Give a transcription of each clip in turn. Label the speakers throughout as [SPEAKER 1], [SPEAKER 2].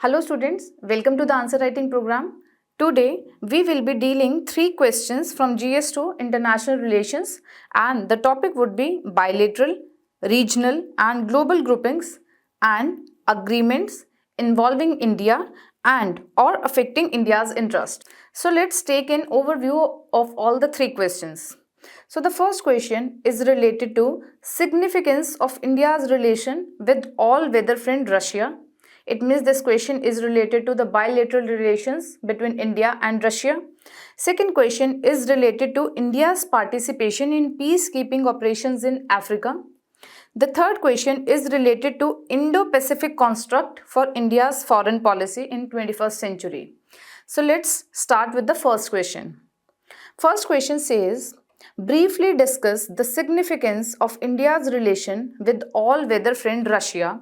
[SPEAKER 1] Hello students, welcome to the answer writing program. Today we will be dealing 3 questions from GS2 International Relations, and the topic would be bilateral, regional and global groupings and agreements involving India and or affecting India's interest. So let's take an overview of all the 3 questions. So the first question is related to significance of India's relation with all weather friend Russia. It means this question is related to the bilateral relations between India and Russia. Second question is related to India's participation in peacekeeping operations in Africa. The third question is related to Indo-Pacific construct for India's foreign policy in 21st century. So let's start with the first question. First question says, briefly discuss the significance of India's relation with all-weather friend Russia.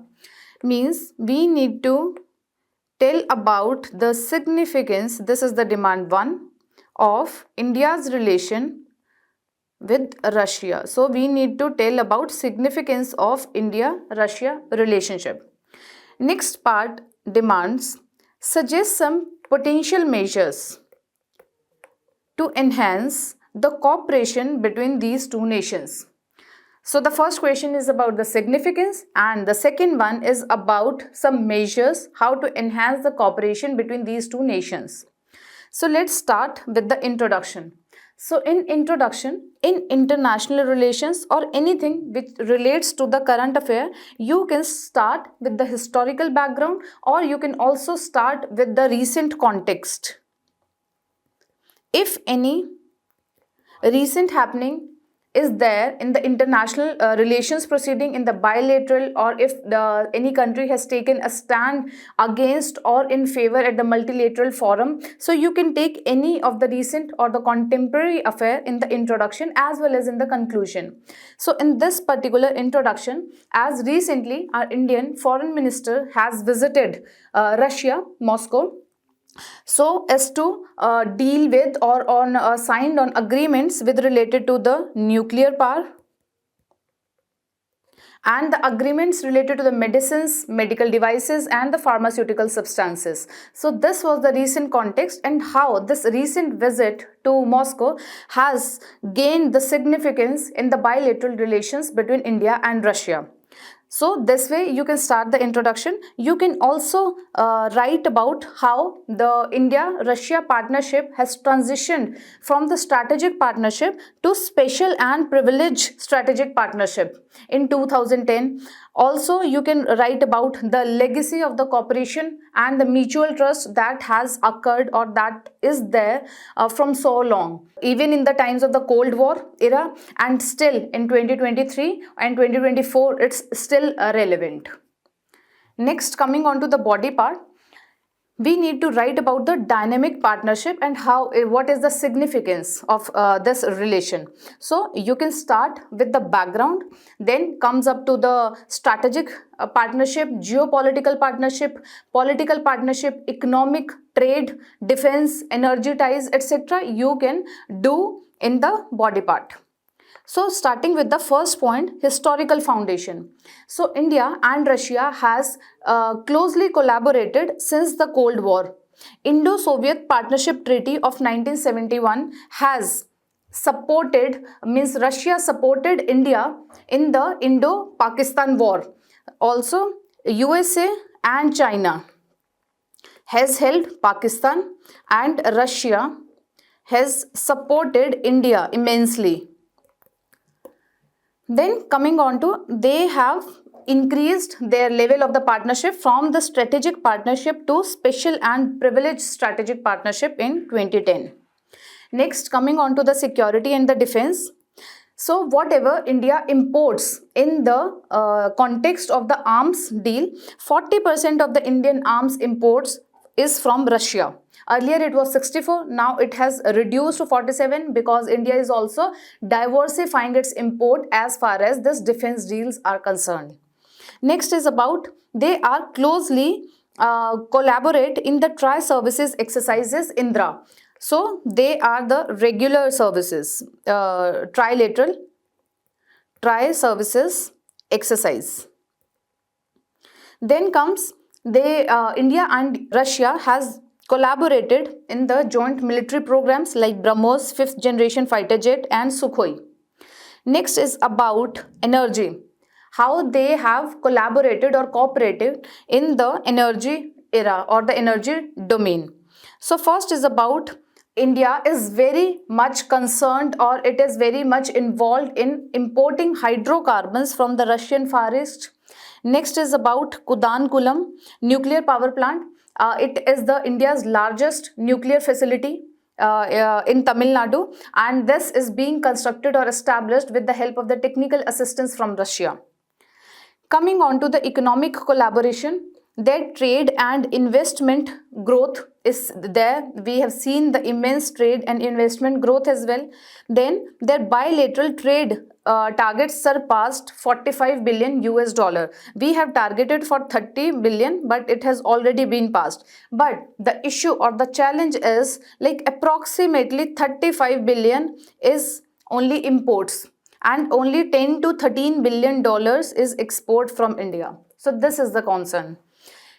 [SPEAKER 1] Means we need to tell about the significance, this is the demand 1, of India's relation with Russia. So we need to tell about significance of India-Russia relationship. Next part demands, suggest some potential measures to enhance the cooperation between these two nations. So the first question is about the significance, and the second one is about some measures how to enhance the cooperation between these two nations. So let's start with the introduction. So in introduction, in international relations or anything which relates to the current affair, you can start with the historical background or you can also start with the recent context. If any recent happening is there in the international relations proceeding in the bilateral, or if any country has taken a stand against or in favor at the multilateral forum, so you can take any of the recent or the contemporary affair in the introduction as well as in the conclusion. So in this particular introduction, as recently our Indian foreign minister has visited Russia, Moscow, so as to deal with or on signed on agreements with related to the nuclear power and the agreements related to the medicines, medical devices and the pharmaceutical substances. So this was the recent context and how this recent visit to Moscow has gained the significance in the bilateral relations between India and Russia. So this way you can start the introduction. You can also write about how the India-Russia partnership has transitioned from the strategic partnership to special and privileged strategic partnership in 2010. Also, you can write about the legacy of the cooperation and the mutual trust that has occurred or that is there from so long, even in the times of the Cold War era, and still in 2023 and 2024, it's still relevant. Next, coming on to the body part, we need to write about the dynamic partnership and how what is the significance of this relation. So you can start with the background, then comes up to the strategic partnership, geopolitical partnership, political partnership, economic, trade, defense, energy ties, etc. you can do in the body part. So starting with the first point, historical foundation. So India and Russia has closely collaborated since the Cold War. Indo-Soviet Partnership Treaty of 1971 has supported, means Russia supported India in the Indo-Pakistan War. Also, USA and China has helped Pakistan and Russia has supported India immensely. Then coming on to, they have increased their level of the partnership from the strategic partnership to special and privileged strategic partnership in 2010. Next, coming on to the security and the defense. So whatever India imports in the context of the arms deal, 40% of the Indian arms imports is from Russia. Earlier it was 64, now it has reduced to 47 because India is also diversifying its import as far as this defense deals are concerned. Next is about they are closely collaborate in the tri-services exercises Indra. So they are the regular services, trilateral tri-services exercise. Then comes India and Russia has collaborated in the joint military programs like BrahMos 5th generation fighter jet and Sukhoi. Next is about energy, how they have collaborated or cooperated in the energy era or the energy domain. So first is about India is very much concerned, or it is very much involved in importing hydrocarbons from the Russian Far East. Next is about Kudankulam nuclear power plant. It is the India's largest nuclear facility in Tamil Nadu, and this is being constructed or established with the help of the technical assistance from Russia. Coming on to the economic collaboration, their trade and investment growth is there. We have seen the immense trade and investment growth as well. Then their bilateral trade targets surpassed 45 billion US dollar. We have targeted for 30 billion, but it has already been passed. But the issue or the challenge is like approximately 35 billion is only imports, and only 10 to 13 billion dollars is export from India. So this is the concern.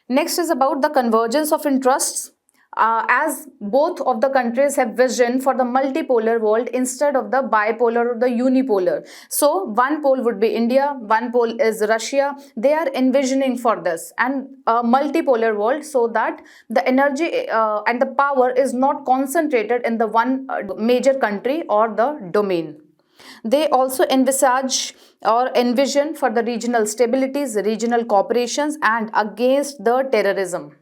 [SPEAKER 1] Next is about the convergence of interests. As both of the countries have vision for the multipolar world instead of the bipolar or the unipolar. So one pole would be India, one pole is Russia. They are envisioning for this and a multipolar world, so that the energy and the power is not concentrated in the one major country or the domain. They also envisage or envision for the regional stabilities, regional cooperations, and against the terrorism.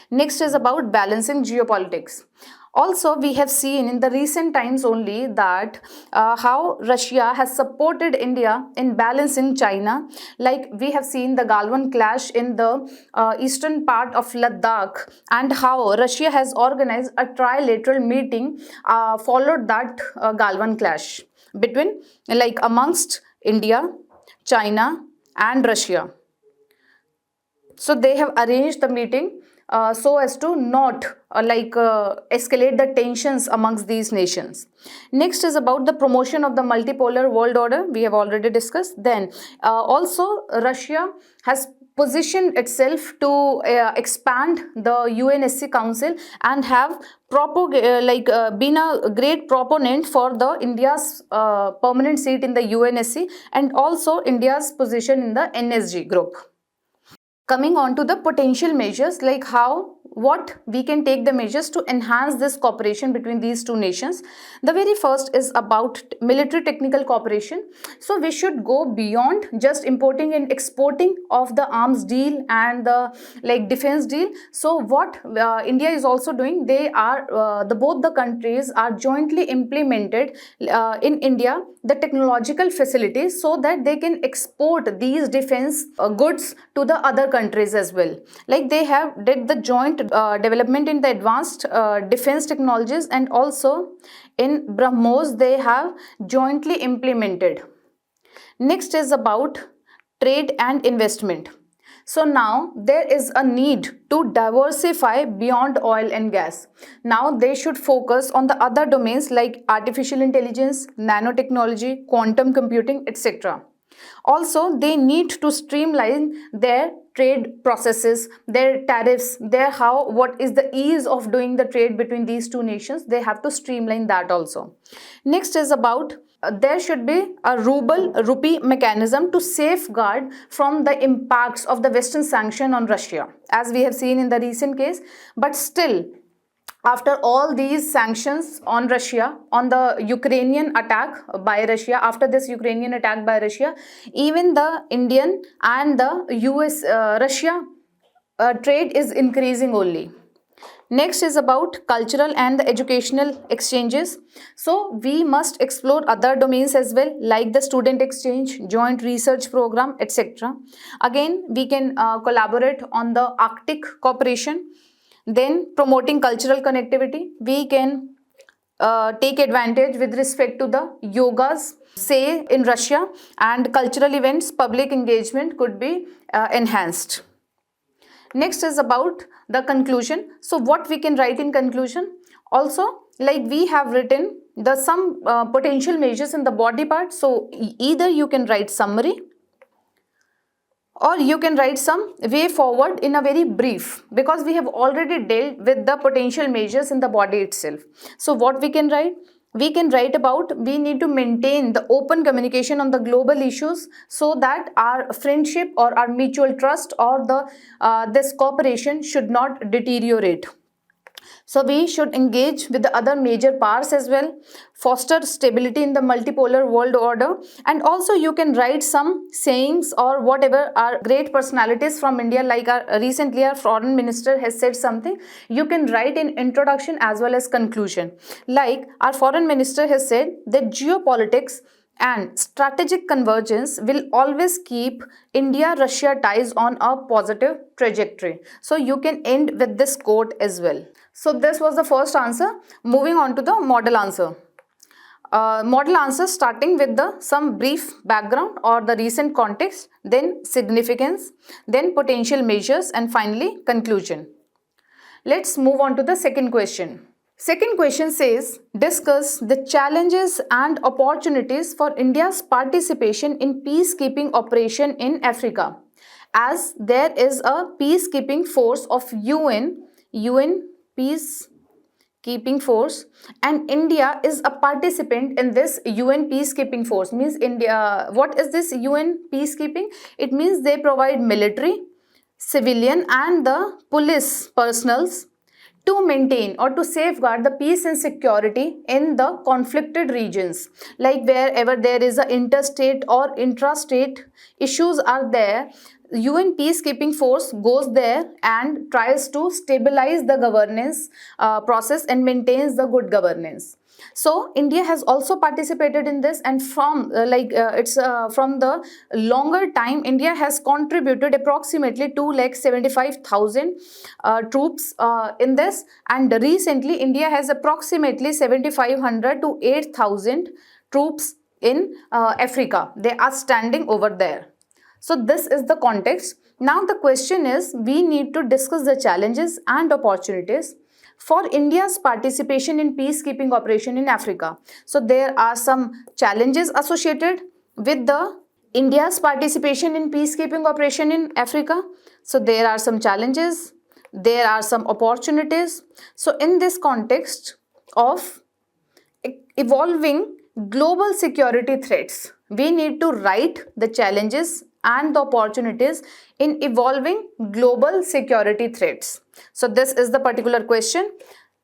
[SPEAKER 1] Next is about balancing geopolitics. Also, we have seen in the recent times only that how Russia has supported India in balancing China. Like we have seen the Galwan clash in the eastern part of Ladakh, and how Russia has organized a trilateral meeting followed that Galwan clash between, like, amongst India, China and Russia. So they have arranged the meeting so as to not escalate the tensions amongst these nations. Next is about the promotion of the multipolar world order. We have already discussed. Then also Russia has positioned itself to expand the UNSC Council and have been a great proponent for the India's permanent seat in the UNSC, and also India's position in the NSG group. Coming on to the potential measures, like what we can take the measures to enhance this cooperation between these two nations. The very first is about military technical cooperation. So we should go beyond just importing and exporting of the arms deal and the defense deal. So what India is also doing, they are both the countries are jointly implemented in India the technological facilities, so that they can export these defense goods to the other countries as well. Like they have did the joint development in the advanced defense technologies, and also in BrahMos they have jointly implemented. Next is about trade and investment. So now there is a need to diversify beyond oil and gas. Now they should focus on the other domains like artificial intelligence, nanotechnology, quantum computing, etc. Also, they need to streamline their trade processes, their tariffs, what is the ease of doing the trade between these two nations. They have to streamline that also. Next is about there should be a rupee mechanism to safeguard from the impacts of the Western sanction on Russia, as we have seen in the recent case. But still, after all these sanctions on Russia, on the Ukrainian attack by Russia, after this Ukrainian attack by Russia, even the Indian and the US-Russia trade is increasing only. Next is about cultural and the educational exchanges. So we must explore other domains as well, like the student exchange, joint research program, etc. Again, we can collaborate on the Arctic cooperation. Then promoting cultural connectivity, we can take advantage with respect to the yogas, say in Russia, and cultural events, public engagement could be enhanced. Next is about the conclusion. So what we can write in conclusion? Also, like we have written the some potential measures in the body part. So either you can write summary or you can write some way forward in a very brief, because we have already dealt with the potential measures in the body itself. So what we can write? We can write about we need to maintain the open communication on the global issues so that our friendship or our mutual trust or the this cooperation should not deteriorate. So we should engage with the other major powers as well, foster stability in the multipolar world order, and also you can write some sayings or whatever our great personalities from India, like recently our foreign minister has said something. You can write in introduction as well as conclusion. Like our foreign minister has said that geopolitics and strategic convergence will always keep India-Russia ties on a positive trajectory. So you can end with this quote as well. So this was the first answer. Moving on to the model answer. Model answer starting with the some brief background or the recent context, then significance, then potential measures, and finally conclusion. Let's move on to the second question. Second question says, discuss the challenges and opportunities for India's participation in peacekeeping operation in Africa, as there is a peacekeeping force of UN peacekeeping force, and India is a participant in this UN peacekeeping force. Means India, what is this UN peacekeeping? It means they provide military, civilian and the police personals to maintain or to safeguard the peace and security in the conflicted regions. Like wherever there is a interstate or intrastate issues are there, UN peacekeeping force goes there and tries to stabilize the governance process and maintains the good governance. So India has also participated in this, and from from the longer time, India has contributed approximately 2,75,000 troops in this, and recently India has approximately 7,500 to 8,000 troops in Africa. They are standing over there. So this is the context. Now the question is, we need to discuss the challenges and opportunities for India's participation in peacekeeping operation in Africa. So there are some challenges associated with the India's participation in peacekeeping operation in Africa. So there are some challenges, there are some opportunities. So in this context of evolving global security threats, we need to write the challenges and the opportunities in evolving global security threats. So this is the particular question.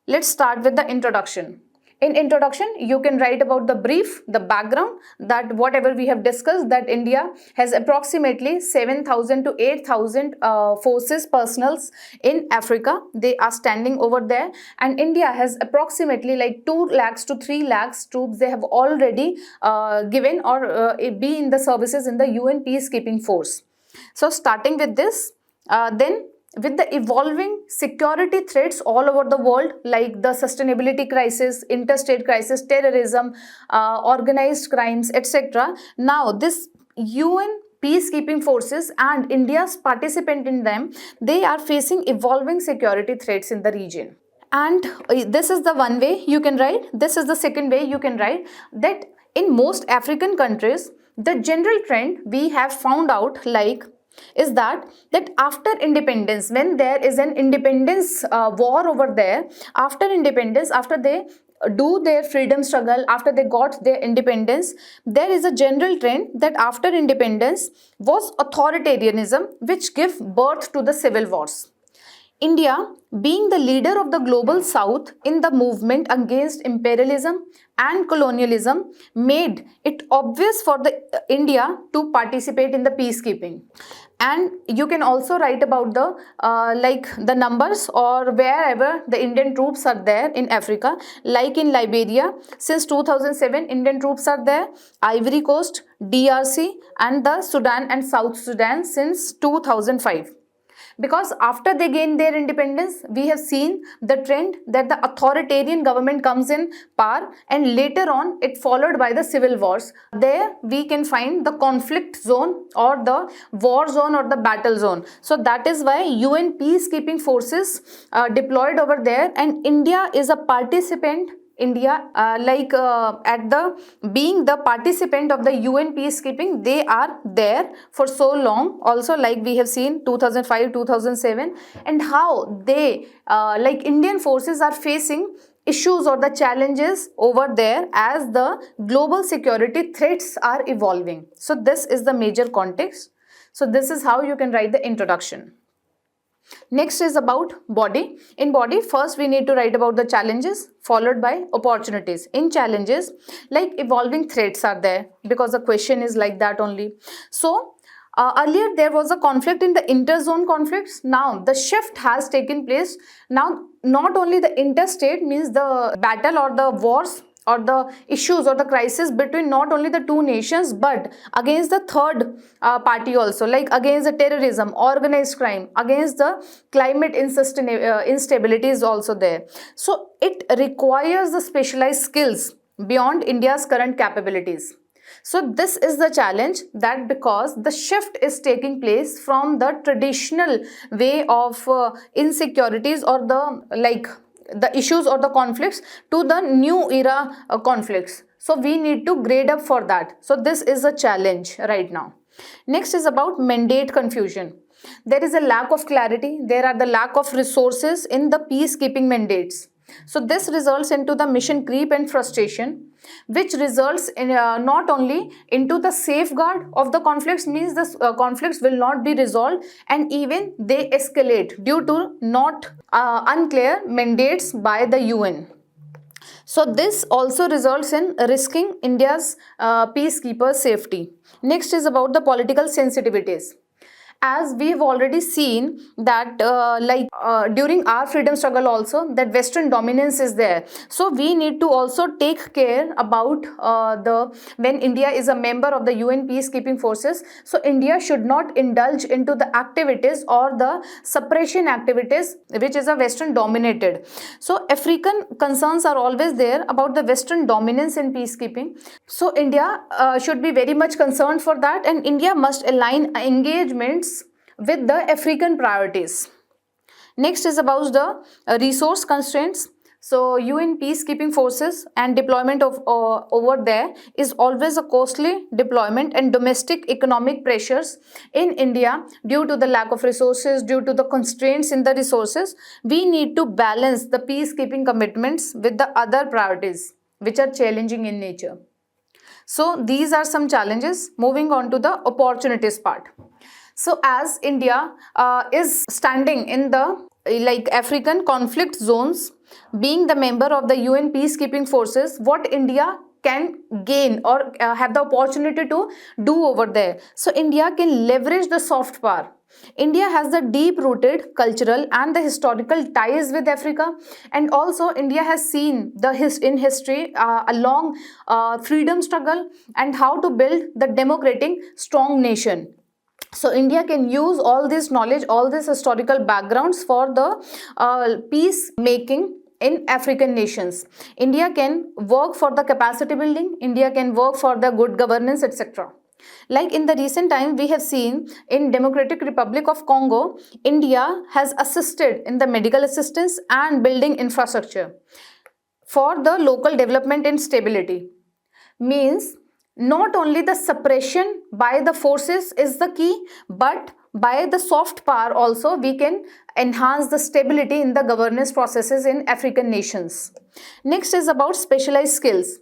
[SPEAKER 1] Let's start with the introduction. In introduction, you can write about the brief, the background, that whatever we have discussed, that India has approximately 7,000 to 8,000 forces personals in Africa. They are standing over there, and India has approximately like 2 lakhs to 3 lakhs troops they have already given or be in the services in the UN peacekeeping force. So starting with this, then with the evolving security threats all over the world, like the sustainability crisis, interstate crisis, terrorism, organized crimes, etc. Now this UN peacekeeping forces and India's participant in them, they are facing evolving security threats in the region. And this is the one way you can write. This is the second way you can write, that in most African countries, the general trend we have found out is that after independence, when there is an independence war over there, after independence, after they do their freedom struggle, after they got their independence, there is a general trend that after independence was authoritarianism, which gave birth to the civil wars. India, being the leader of the global south in the movement against imperialism and colonialism, made it obvious for the India to participate in the peacekeeping. And you can also write about the the numbers or wherever the Indian troops are there in Africa, like in Liberia since 2007 Indian troops are there, Ivory Coast, DRC and the Sudan and South Sudan since 2005. Because after they gain their independence, we have seen the trend that the authoritarian government comes in power, and later on it followed by the civil wars. There we can find the conflict zone or the war zone or the battle zone. So that is why UN peacekeeping forces deployed over there, and India is a participant. India, at the being the participant of the UN peacekeeping, they are there for so long. Also, like we have seen 2005, 2007, and how they Indian forces are facing issues or the challenges over there as the global security threats are evolving. So this is the major context. So this is how you can write the introduction. Next is about body. In body, first we need to write about the challenges followed by opportunities. In challenges, like evolving threats are there, because the question is like that only. So earlier there was a conflict in the interzone conflicts. Now the shift has taken place. Now not only the interstate, means the battle or the wars or the issues or the crisis between not only the two nations, but against the third party also, like against the terrorism, organized crime, against the climate instability is also there. So it requires the specialized skills beyond India's current capabilities. So this is the challenge, that because the shift is taking place from the traditional way of insecurities or the issues or the conflicts to the new era conflicts. So we need to grade up for that. So this is a challenge right now. Next is about mandate confusion. There is a lack of clarity. There are the lack of resources in the peacekeeping mandates. So this results into the mission creep and frustration, which results in not only into the safeguard of the conflicts, means the conflicts will not be resolved, and even they escalate due to not unclear mandates by the UN. So this also results in risking India's peacekeeper safety. Next is about the political sensitivities. As we have already seen that during our freedom struggle also, that Western dominance is there. So we need to also take care about when India is a member of the UN peacekeeping forces. So India should not indulge into the activities or the suppression activities which is a Western dominated. So African concerns are always there about the Western dominance in peacekeeping. So India should be very much concerned for that, and India must align engagements with the African priorities. Next is about the resource constraints. So UN peacekeeping forces and deployment of over there is always a costly deployment, and domestic economic pressures in India due to the lack of resources, due to the constraints in the resources. We need to balance the peacekeeping commitments with the other priorities which are challenging in nature. So these are some challenges. Moving on to the opportunities part. So as India is standing in the African conflict zones, being the member of the UN peacekeeping forces, what India can gain or have the opportunity to do over there. So India can leverage the soft power. India has the deep-rooted cultural and the historical ties with Africa, and also India has seen in history a long freedom struggle and how to build the democratic strong nation. So India can use all this knowledge, all these historical backgrounds for the peace making in African nations. India can work for the capacity building, India can work for the good governance, etc. Like in the recent time, we have seen in Democratic Republic of Congo, India has assisted in the medical assistance and building infrastructure for the local development and stability. Means not only the suppression by the forces is the key, but by the soft power also we can enhance the stability in the governance processes in African nations. Next is about specialized skills.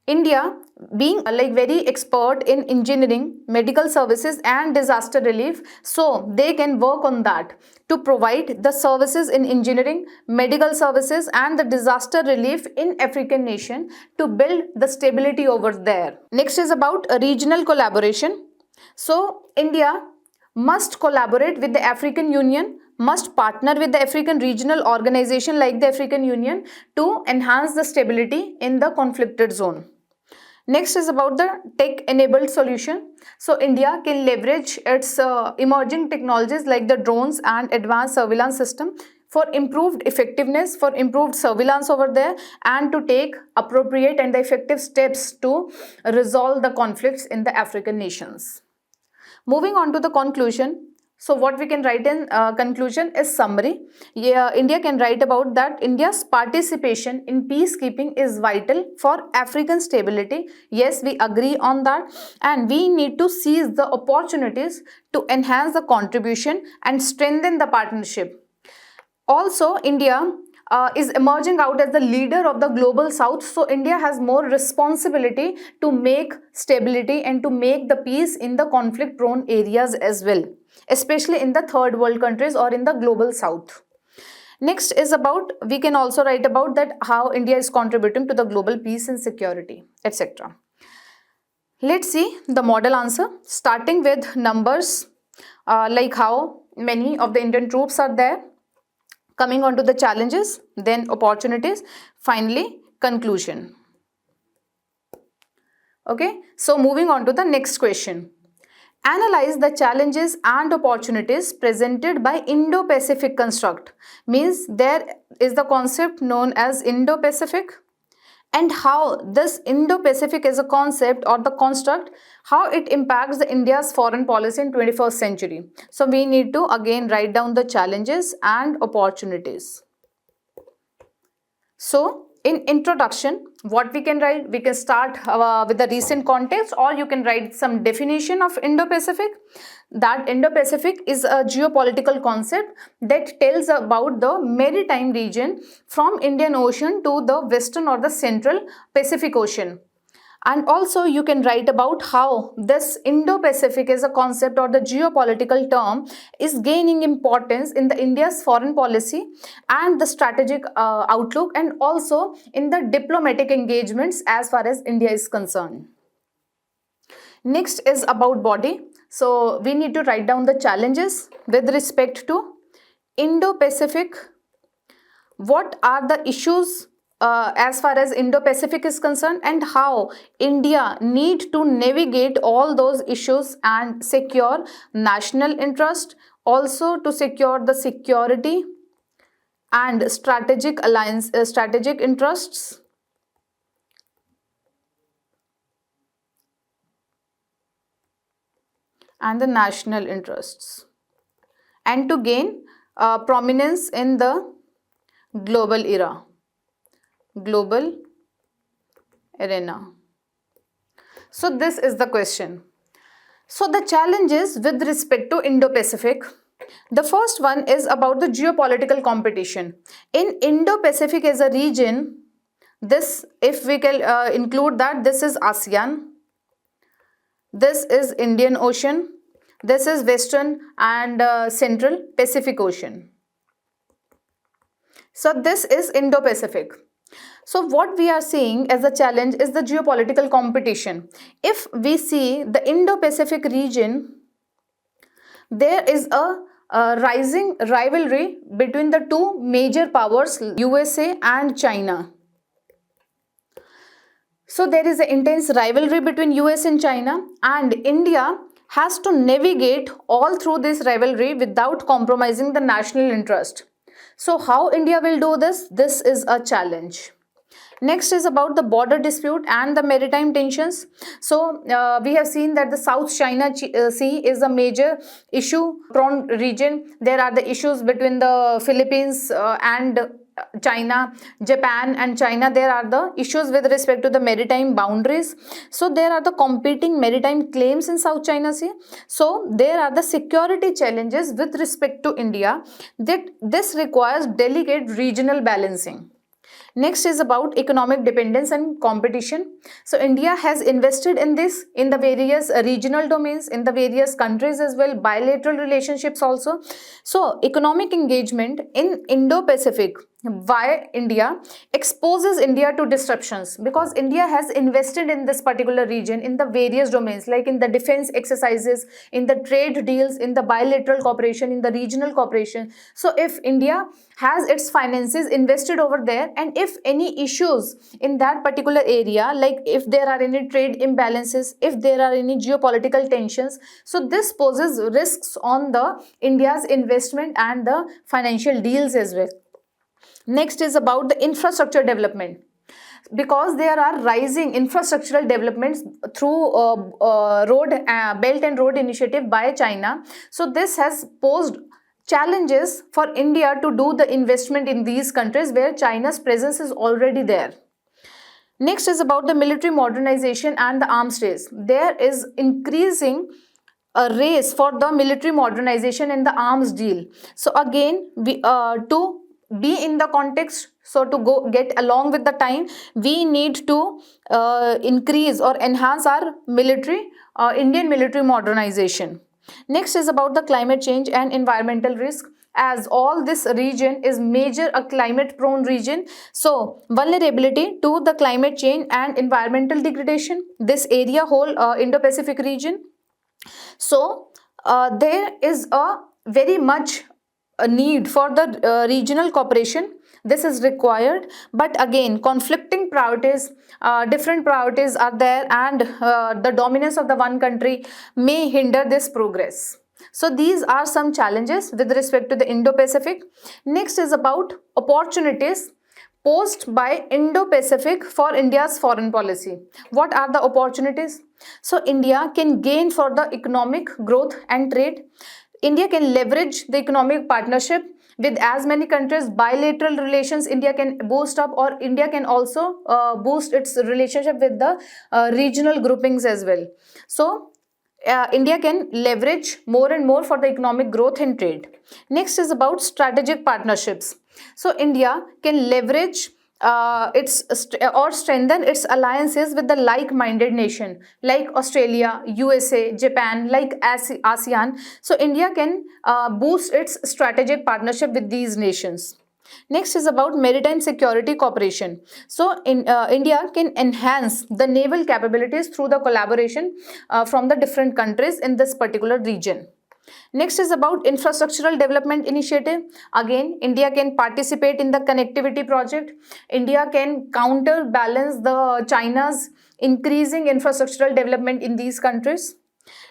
[SPEAKER 1] India being very expert in engineering, medical services and disaster relief, so they can work on that to provide the services in engineering, medical services and the disaster relief in African nation to build the stability over there. Next is about regional collaboration. So India must collaborate with the African Union, must partner with the African regional organization like the African Union to enhance the stability in the conflicted zone. Next is about the tech-enabled solution. So India can leverage its emerging technologies like the drones and advanced surveillance system for improved effectiveness, for improved surveillance over there, and to take appropriate and effective steps to resolve the conflicts in the African nations. Moving on to the conclusion. So what we can write in conclusion is summary. Yeah, India can write about that India's participation in peacekeeping is vital for African stability. Yes, we agree on that, and we need to seize the opportunities to enhance the contribution and strengthen the partnership. Also, India is emerging out as the leader of the global south. So India has more responsibility to make stability and to make the peace in the conflict prone areas as well, especially in the third world countries or in the global south. Next is about, we can also write about that how India is contributing to the global peace and security, etc. Let's see the model answer, starting with numbers, like how many of the Indian troops are there, coming on to the challenges, then opportunities, finally conclusion. Okay, so moving on to the next question. Analyze the challenges and opportunities presented by Indo-Pacific construct. Means there is the concept known as Indo-Pacific, and how this Indo-Pacific as a concept or the construct, how it impacts the India's foreign policy in 21st century. So we need to again write down the challenges and opportunities. So in introduction, what we can write, we can start with the recent context, or you can write some definition of Indo-Pacific. That Indo-Pacific is a geopolitical concept that tells about the maritime region from Indian Ocean to the Western or the Central Pacific Ocean. And also you can write about how this Indo-Pacific as a concept or the geopolitical term is gaining importance in the India's foreign policy and the strategic outlook, and also in the diplomatic engagements as far as India is concerned. Next is about body. So we need to write down the challenges with respect to Indo-Pacific. What are the issues as far as Indo-Pacific is concerned, and how India need to navigate all those issues and secure national interest, also to secure the security and strategic alliance, strategic interests, and the national interests, and to gain prominence in the global era, global arena. So this is the question. So the challenges with respect to Indo-Pacific, the first one is about the geopolitical competition. In Indo-Pacific as a region, this, if we can include that, this is ASEAN, this is Indian Ocean, this is Western and Central Pacific Ocean. So this is Indo-Pacific. So what we are seeing as a challenge is the geopolitical competition. If we see the Indo-Pacific region, there is a rising rivalry between the two major powers, USA and China. So there is an intense rivalry between US and China, and India has to navigate all through this rivalry without compromising the national interest. So how India will do this? This is a challenge. Next is about the border dispute and the maritime tensions. So we have seen that the South China Sea is a major issue prone region. There are the issues between the Philippines and China, Japan and China. There are the issues with respect to the maritime boundaries. So there are the competing maritime claims in South China Sea. So there are the security challenges with respect to India, that this requires delicate regional balancing. Next is about economic dependence and competition. So India has invested in this in the various regional domains, in the various countries as well, bilateral relationships also. So economic engagement in Indo-Pacific why India exposes India to disruptions, because India has invested in this particular region in the various domains, like in the defense exercises, in the trade deals, in the bilateral cooperation, in the regional cooperation. So if India has its finances invested over there, and if any issues in that particular area, like if there are any trade imbalances, if there are any geopolitical tensions, so this poses risks on the India's investment and the financial deals as well. Next is about the infrastructure development, because there are rising infrastructural developments through road belt and road initiative by China. So this has posed challenges for India to do the investment in these countries where China's presence is already there. Next is about the military modernization and the arms race. There is increasing a race for the military modernization and the arms deal. So again, we to be in the context, so to go get along with the time, we need to increase or enhance our military, Indian military modernization. Next is about the climate change and environmental risk. As all this region is major a climate prone region, so vulnerability to the climate change and environmental degradation, this area whole Indo-Pacific region. So there is a very much a need for the regional cooperation. This is required, but again conflicting priorities, different priorities are there, and the dominance of the one country may hinder this progress. So these are some challenges with respect to the Indo-Pacific. Next is about opportunities posed by Indo-Pacific for India's foreign policy. What are the opportunities? So India can gain for the economic growth and trade. India can leverage the economic partnership with as many countries. Bilateral relations India can boost up, or India can also boost its relationship with the regional groupings as well. So India can leverage more and more for the economic growth and trade. Next is about strategic partnerships. So India can leverage or strengthen its alliances with the like-minded nation like Australia, USA, Japan, like ASEAN. So India can boost its strategic partnership with these nations. Next is about maritime security cooperation. So India can enhance the naval capabilities through the collaboration from the different countries in this particular region. Next is about infrastructural development initiative. Again, India can participate in the connectivity project. India can counterbalance the China's increasing infrastructural development in these countries.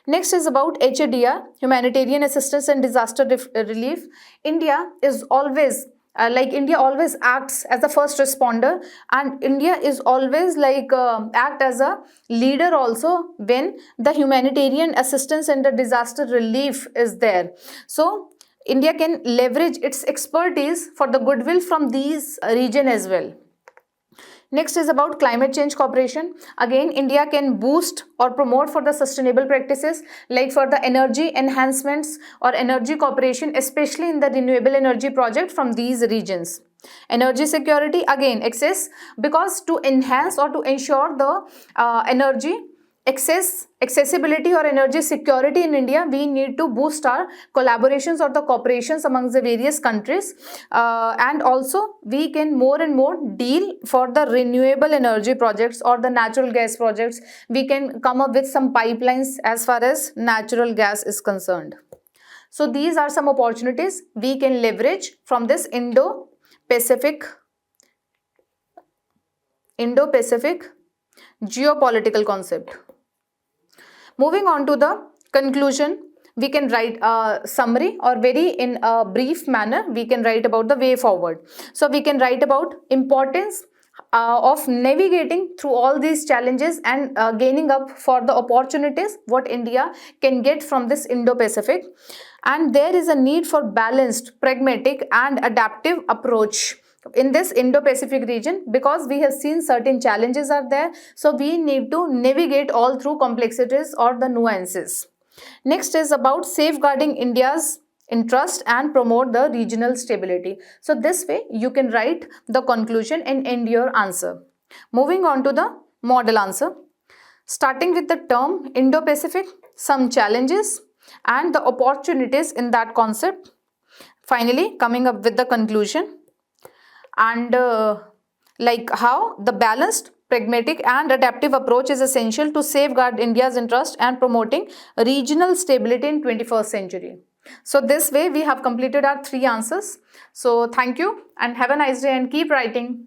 [SPEAKER 1] Next is about HADR, humanitarian assistance and disaster relief. India is always India always acts as the first responder, and India is always act as a leader also when the humanitarian assistance and the disaster relief is there. So India can leverage its expertise for the goodwill from these region as well. Next is about climate change cooperation. Again, India can boost or promote for the sustainable practices, like for the energy enhancements or energy cooperation, especially in the renewable energy project from these regions. Energy security, again access, because to enhance or to ensure the energy accessibility or energy security in India, we need to boost our collaborations or the cooperations amongst the various countries, and also we can more and more deal for the renewable energy projects or the natural gas projects. We can come up with some pipelines as far as natural gas is concerned. So these are some opportunities we can leverage from this Indo-Pacific geopolitical concept. Moving on to the conclusion, we can write a summary, or very in a brief manner we can write about the way forward. So we can write about importance of navigating through all these challenges and gaining up for the opportunities what India can get from this Indo-Pacific, and there is a need for balanced, pragmatic and adaptive approach in this Indo-Pacific region, because we have seen certain challenges are there, so we need to navigate all through complexities or the nuances. Next is about safeguarding India's interest and promote the regional stability. So this way you can write the conclusion and end your answer. Moving on to the model answer, starting with the term Indo-Pacific, some challenges and the opportunities in that concept. Finally coming up with the conclusion. and like how the balanced, pragmatic and adaptive approach is essential to safeguard India's interest and promoting regional stability in 21st century. So this way we have completed our 3 answers. So thank you and have a nice day and keep writing.